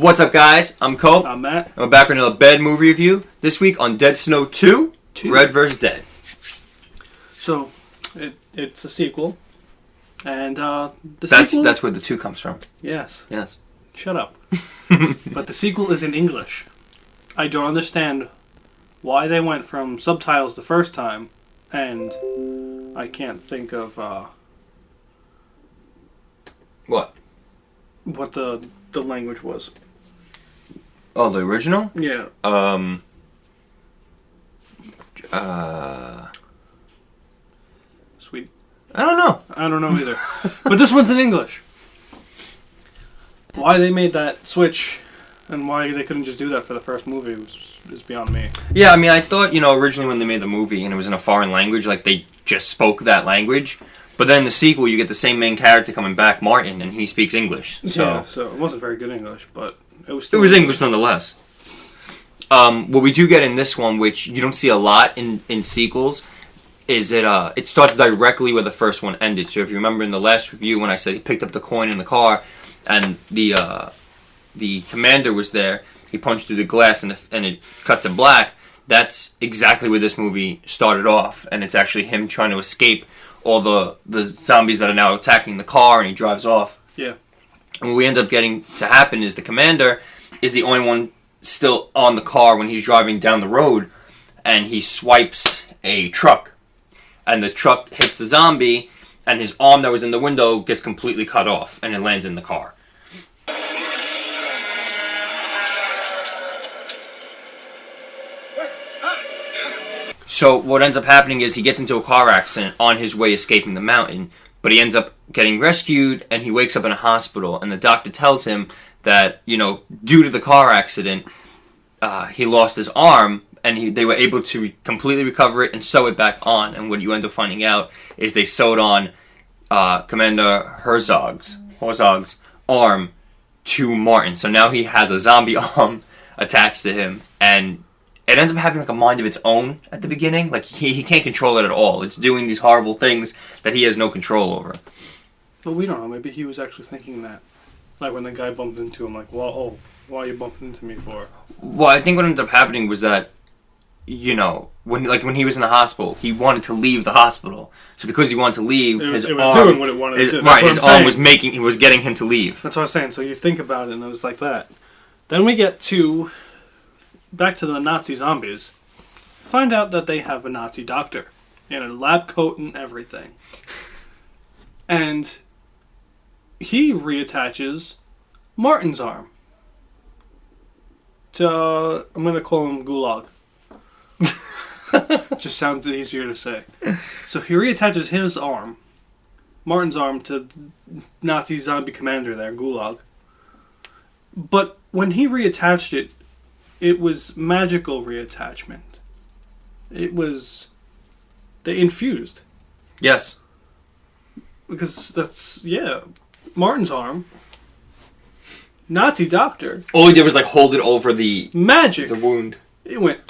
What's up, guys? I'm Cope. I'm Matt. And we're back with another bad movie review. This week on Dead Snow 2, Red vs. Dead. So, it's a sequel. And sequel... That's where the 2 comes from. Yes. Yes. Shut up. But the sequel is in English. I don't understand why they went from subtitles the first time, and I can't think of What the language was. Oh, the original? Yeah. Sweet. I don't know. I don't know either. But this one's in English. Why they made that switch and why they couldn't just do that for the first movie is beyond me. Yeah, I mean, I thought, originally when they made the movie and it was in a foreign language, like they just spoke that language. But then in the sequel, you get the same main character coming back, Martin, and he speaks English. So, yeah, so it wasn't very good English, but it was still... It was English nonetheless. What we do get in this one, which you don't see a lot in sequels, is it starts directly where the first one ended. So if you remember in the last review when I said he picked up the coin in the car and the commander was there, he punched through the glass and it cut to black, that's exactly where this movie started off. And it's actually him trying to escape all the zombies that are now attacking the car, and he drives off. Yeah. And what we end up getting to happen is the commander is the only one still on the car when he's driving down the road, and he swipes a truck. And the truck hits the zombie, and his arm that was in the window gets completely cut off, and it lands in the car. So what ends up happening is he gets into a car accident on his way escaping the mountain, but he ends up getting rescued, and he wakes up in a hospital, and the doctor tells him that, due to the car accident, he lost his arm, and they were able to completely recover it and sew it back on. And what you end up finding out is they sewed on Commander Herzog's arm to Martin. So now he has a zombie arm attached to him, and it ends up having like a mind of its own at the beginning. Like he can't control it at all. It's doing these horrible things that he has no control over. But we don't know. Maybe he was actually thinking that. Like when the guy bumped into him, like, well, why are you bumping into me for? Well, I think what ended up happening was that, when he was in the hospital, he wanted to leave the hospital. So because he wanted to leave, his arm doing what it wanted to do. Right, his arm was getting him to leave. That's what I was saying. So you think about it, and it was like that. Then we get back to the Nazi zombies. Find out that they have a Nazi doctor in a lab coat and everything, and he reattaches Martin's arm to, I'm going to call him Gulag. Just sounds easier to say. So he reattaches his arm, Martin's arm, to Nazi zombie commander there, Gulag. But when he reattached it, it was magical reattachment. It was... They infused. Yes. Because that's... Yeah. Martin's arm. Nazi doctor. All he did was hold it over the... Magic. The wound. It went...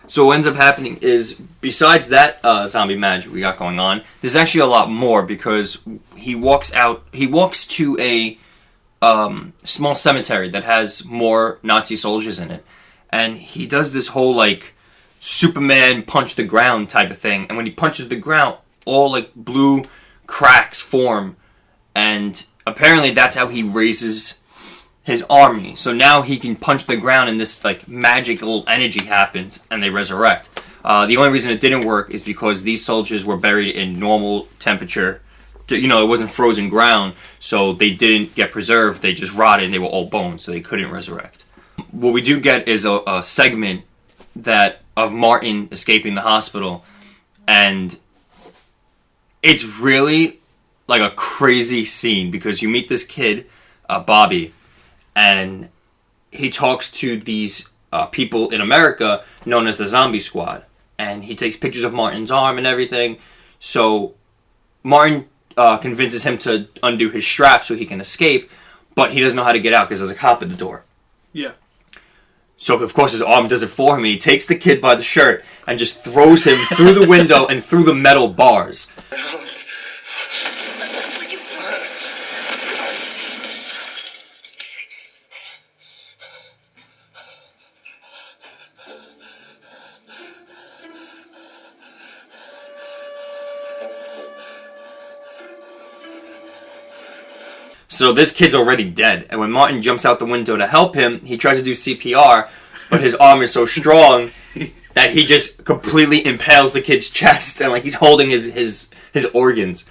So what ends up happening is, besides that zombie magic we got going on, there's actually a lot more, because he walks to a small cemetery that has more Nazi soldiers in it, and he does this whole Superman punch the ground type of thing, and when he punches the ground, all blue cracks form, and apparently that's how he raises his army. So now he can punch the ground and this magical energy happens and they resurrect. The only reason it didn't work is because these soldiers were buried in normal temperature. It wasn't frozen ground, so they didn't get preserved. They just rotted and they were all bones, so they couldn't resurrect. What we do get is a segment of Martin escaping the hospital, and it's really a crazy scene, because you meet this kid, Bobby, and he talks to these people in America known as the Zombie Squad, and he takes pictures of Martin's arm and everything. So Martin convinces him to undo his strap so he can escape, but he doesn't know how to get out because there's a cop at the door. Yeah. So, of course, his arm does it for him, and he takes the kid by the shirt and just throws him through the window and through the metal bars. So this kid's already dead. And when Martin jumps out the window to help him, he tries to do CPR, but his arm is so strong that he just completely impales the kid's chest, and like he's holding his organs.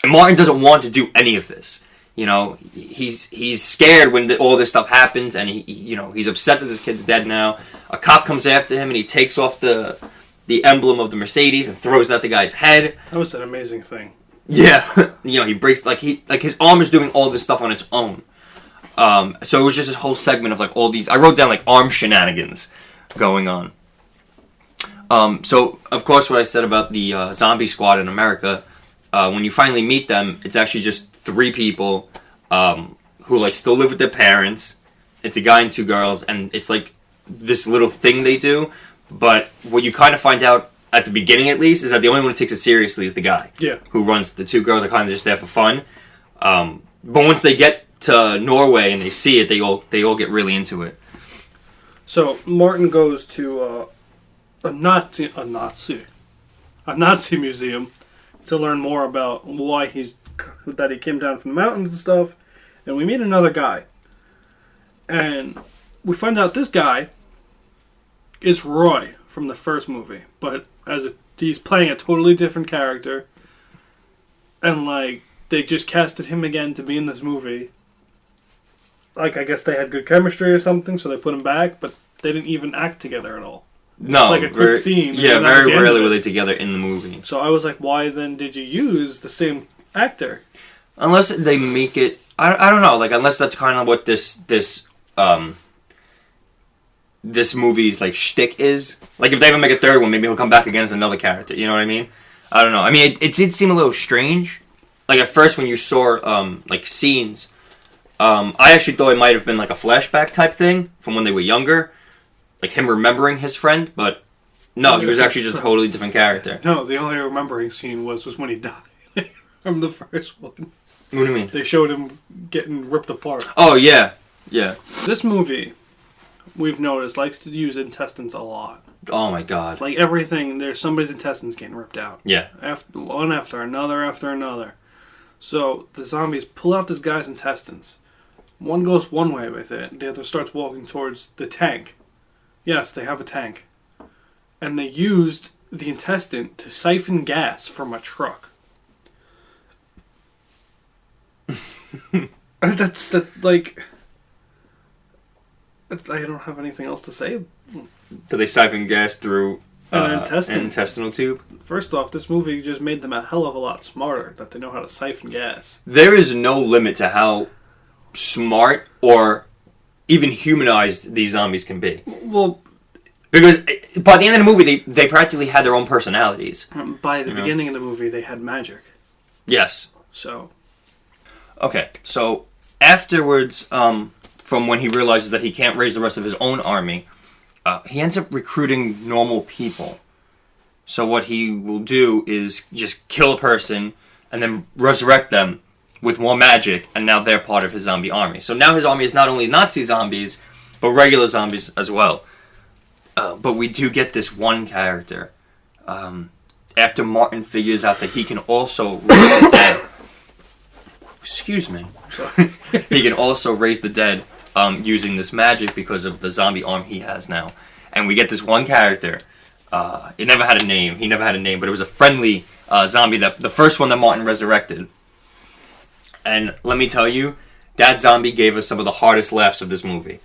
And Martin doesn't want to do any of this. You know, he's scared when all this stuff happens, and he's upset that this kid's dead now. A cop comes after him, and he takes off the emblem of the Mercedes and throws it at the guy's head. That was an amazing thing. Yeah, he breaks like his arm is doing all this stuff on its own. So it was just this whole segment of like all these. I wrote down like arm shenanigans going on. So of course, what I said about the zombie squad in America. When you finally meet them, it's actually just 3 people who like still live with their parents. It's a guy and 2 girls, and it's like this little thing they do. But what you kind of find out at the beginning, at least, is that the only one who takes it seriously is the guy. Yeah. Who runs. The 2 girls are kind of just there for fun. But once they get to Norway and they see it, they all get really into it. So Martin goes to a Nazi museum to learn more about why he came down from the mountains and stuff, and we meet another guy, and we find out this guy is Roy from the first movie, but he's playing a totally different character, and like they just casted him again to be in this movie. Like I guess they had good chemistry or something, so they put him back, but they didn't even act together at all. No, it's like a quick scene. Yeah, very rarely were they together in the movie. So I was like, why then did you use the same actor? Unless they make it, I don't know. Like unless that's kind of what this movie's like shtick is. Like if they ever make a third one, maybe he'll come back again as another character. You know what I mean? I don't know. I mean, it did seem a little strange. Like at first when you saw like scenes, I actually thought it might have been like a flashback type thing from when they were younger. Like him remembering his friend, but no, he was actually just a totally different character. No, the only remembering scene was when he died from the first one. What do you mean? They showed him getting ripped apart. Oh, yeah. Yeah. This movie, we've noticed, likes to use intestines a lot. Oh, my God. Like everything, there's somebody's intestines getting ripped out. Yeah. One after another. So the zombies pull out this guy's intestines. One goes one way with it, the other starts walking towards the tank. Yes, they have a tank. And they used the intestine to siphon gas from a truck. That's like... I don't have anything else to say. Did they siphon gas through an intestinal tube? First off, this movie just made them a hell of a lot smarter, that they know how to siphon gas. There is no limit to how smart or even humanized these zombies can be. Well, because by the end of the movie, they practically had their own personalities. By the beginning of the movie, they had magic. Yes. So. Okay, so afterwards, from when he realizes that he can't raise the rest of his own army, he ends up recruiting normal people. So what he will do is just kill a person and then resurrect them with more magic, and now they're part of his zombie army. So now his army is not only Nazi zombies, but regular zombies as well. But we do get this one character. After Martin figures out that he can also raise the dead. Excuse me. He can also raise the dead using this magic because of the zombie arm he has now. And we get this one character. It never had a name. He never had a name, but it was a friendly zombie, the first one that Martin resurrected. And let me tell you, that zombie gave us some of the hardest laughs of this movie.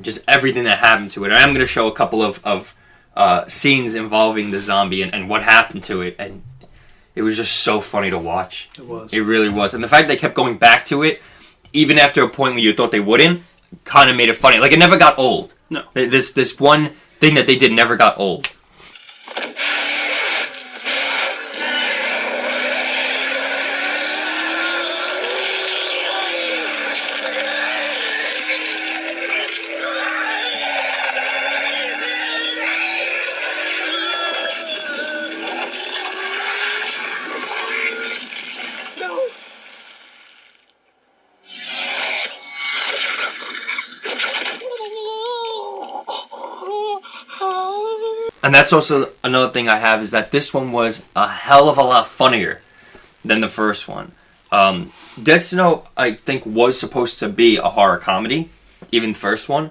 Just everything that happened to it. And I'm going to show a couple of scenes involving the zombie and what happened to it. And it was just so funny to watch. It was. It really was. And the fact they kept going back to it, even after a point when you thought they wouldn't, kind of made it funny. Like, it never got old. No. This one thing that they did never got old. And that's also another thing I have, is that this one was a hell of a lot funnier than the first one. Dead Snow, I think, was supposed to be a horror comedy, even the first one,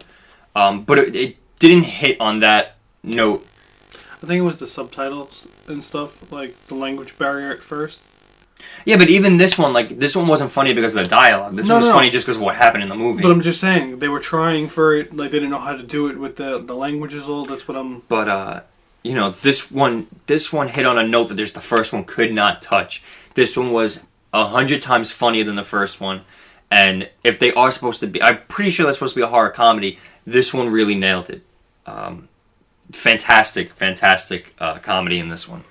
but it didn't hit on that note. I think it was the subtitles and stuff, like the language barrier at first. Yeah, but even this one wasn't funny because of the dialogue. This one was funny just because of what happened in the movie. But I'm just saying, they were trying for it, like they didn't know how to do it with the languages all. That's what I'm... But, this one hit on a note that just the first one could not touch. This one was 100 times funnier than the first one. And if they are supposed to be... I'm pretty sure they're supposed to be a horror comedy. This one really nailed it. Fantastic comedy in this one.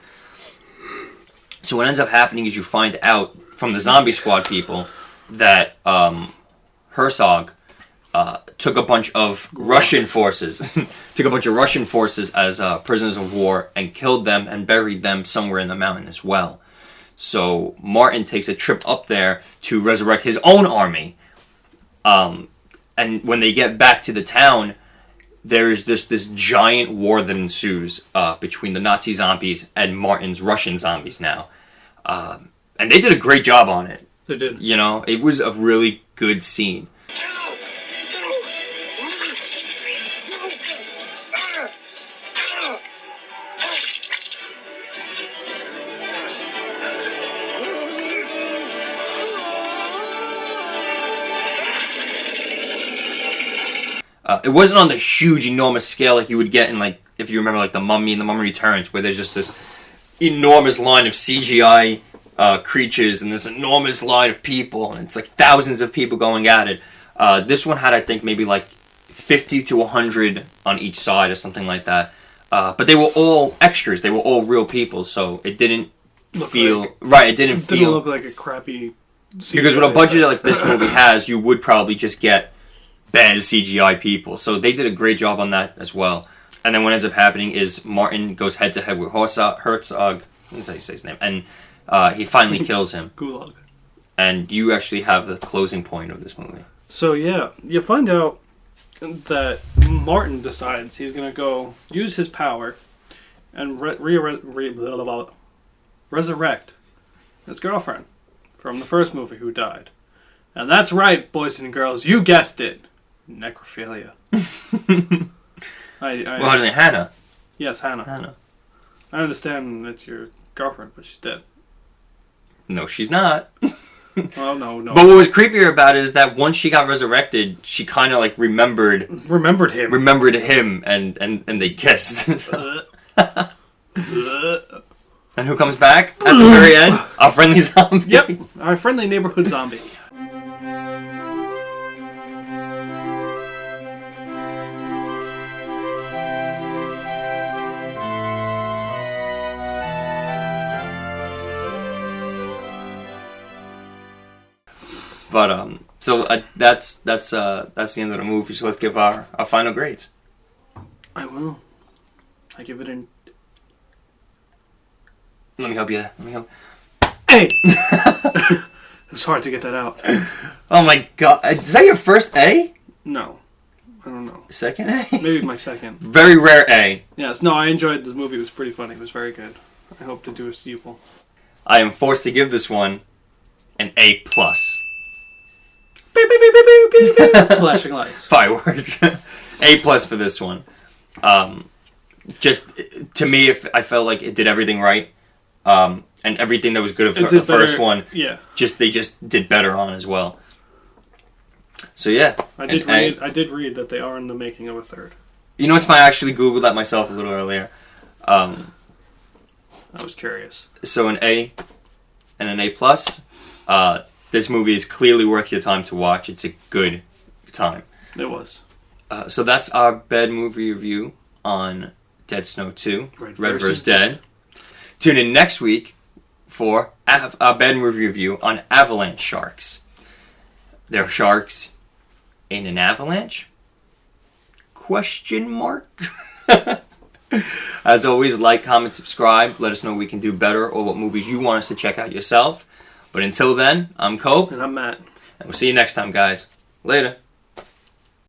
So what ends up happening is you find out from the Zombie Squad people that Herzog took a bunch of Russian forces, as prisoners of war and killed them and buried them somewhere in the mountain as well. So Martin takes a trip up there to resurrect his own army. And when they get back to the town, there's this giant war that ensues between the Nazi zombies and Martin's Russian zombies now. And they did a great job on it. They did. It was a really good scene. It wasn't on the huge, enormous scale like you would get in, like, if you remember, like, The Mummy and The Mummy Returns, where there's just this enormous line of CGI creatures and this enormous line of people, and it's like thousands of people going at it. This one had, I think, maybe like 50 to 100 on each side or something like that. But they were all extras. They were all real people, so it didn't feel... It didn't look like a crappy CGI. Because with a budget like this movie has, you would probably just get bad CGI people. So they did a great job on that as well. And then what ends up happening is Martin goes head-to-head with Herzog. That's how you say his name. And he finally kills him. Gulag. And you actually have the closing point of this movie. So, yeah. You find out that Martin decides he's going to go use his power and resurrect his girlfriend from the first movie who died. And that's right, boys and girls. You guessed it. Necrophilia. Hannah. Yes, Hannah. I understand it's your girlfriend, but she's dead. No, she's not. Oh, no. But what was creepier about it is that once she got resurrected, she kind of like remembered him, and they kissed. And who comes back at the very end? Our friendly zombie. Yep, our friendly neighborhood zombie. But so that's the end of the movie. So let's give our final grades. I will. I give it an... Let me help you. A! It was hard to get that out. Oh my god. Is that your first A? No. I don't know. Second A? Maybe my second. Very rare A. Yes. No, I enjoyed the movie. It was pretty funny. It was very good. I hope to do a sequel. I am forced to give this one an A+. Beep, beep, beep, beep, beep, beep, beep. Flashing lights. Fireworks. A+ for this one. Just, to me, I felt like it did everything right. And everything that was good of the first one, they just did better on as well. So yeah, I did read that they are in the making of a third. You know what's funny? I actually Googled that myself a little earlier. I was curious. So an A and an A+. This movie is clearly worth your time to watch. It's a good time. It was. So that's our bad movie review on Dead Snow 2, Red vs. Dead. Tune in next week for a bad movie review on Avalanche Sharks. There are sharks in an avalanche? Question mark? As always, like, comment, subscribe. Let us know what we can do better or what movies you want us to check out yourself. But until then, I'm Cope. And I'm Matt. And we'll see you next time, guys. Later.